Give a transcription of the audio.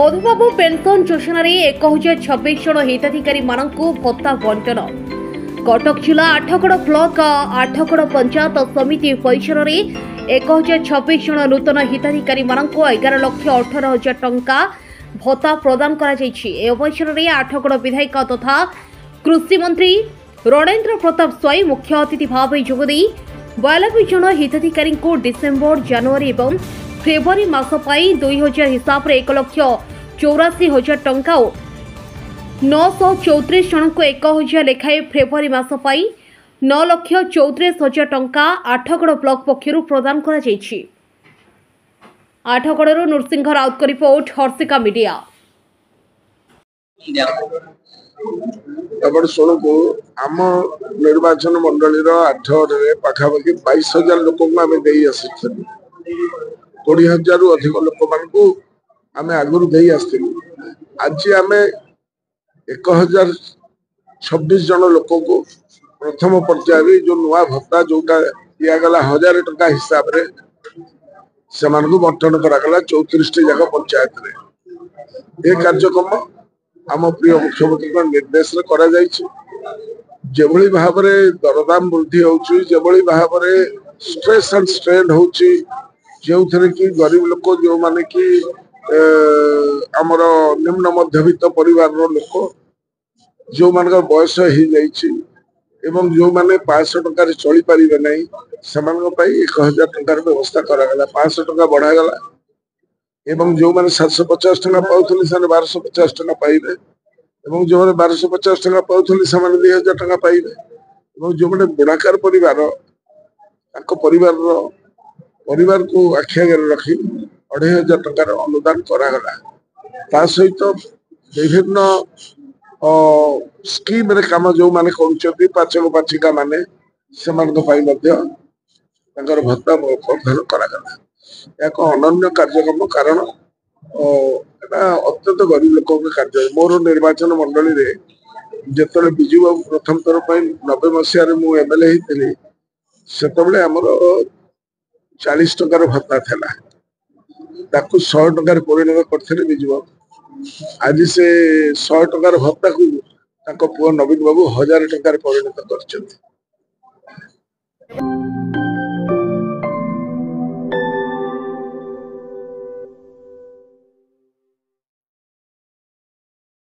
Madhubabu pension योजन 1026 जन हिताधिकारी मानू भत्ता बंटन। कटक जिला आठगड़ ब्लॉक आठगड़ पंचायत समिति परिसर में 1026 जन नूतन हिताधिकारी मानू 11,18,000 टंका भत्ता प्रदान अवसर में आठगड़ विधायक तथा कृषि मंत्री रणेन्द्र प्रताप स्वाई मुख्य अतिथि भाव जोगदे 92 जन हिताधिकारी डिसेम्बर जनवरी और फेब्रुआरी मास 2000 हिसाब से 1,84,000 टंका और 934 जन को 1,000 लेखाएं फेब्रुआरी मास 9,34,000 टंका आठगड़ ब्लॉक पक्षर प्रदान कर। आठगड़ नृसिंह राउत को रिपोर्ट हर्षिका मीडिया। शुणु आम निर्वाचन मंडल आठगढ़ पाखापाखि 22,000 लोक आम 20,000 रु अधिक लोक आम आगुरी दे आसलु। आज आम 1,026 जन लोक को प्रथम पर्याय जो नुआ भत्ता जोटा दिगला 1,000 टंका हिसाब से से बंटन कराला 34 जाक पंचायत रे। यह कार्यक्रम आम प्रिय मुख्यमंत्री निर्देश जो भाव में दरदाम वृद्धि होभली भाव में स्ट्रेस एंड स्ट्रेन हो जो थे कि गरीब लोक जो माने कि आमर निम्न मध्यवित्त परिवार लोक जो मान बयस हो जो माने 500 टंका चली पारे ना से 1,000 टंकार व्यवस्था कराला। 500 टंका बढ़ागला एवं जो मैंने 750 टंका पाउथली से 1,250 टंका पाइबे और जो मैंने 1,250 टंका पाउथली से 2,000 टंका पाइबे और जो मैंने बुढ़ाकार परिवार को आखि आगे रखी 2,500 टंकार अनुदान करागला। ता सहित विभिन्न स्कीम रे काम जो माने करूछथि पाचक पाचिका माने भत्ता प्रदान करागला। एक अनन्य कार्यक्रम कारण अत्यंत गरीब लोक कार्य। मोर निर्वाचन मंडली रे जिते विजु बाबू प्रथम थर 90 मसीह मु एमएलए होती से आमर 40 टंकार भत्ता था 100 टंकार परिणत करते विजु बाबू। आज से 100 टंकार भत्ता को पुआ नवीन बाबू 1,000 टंकार परिणत कर।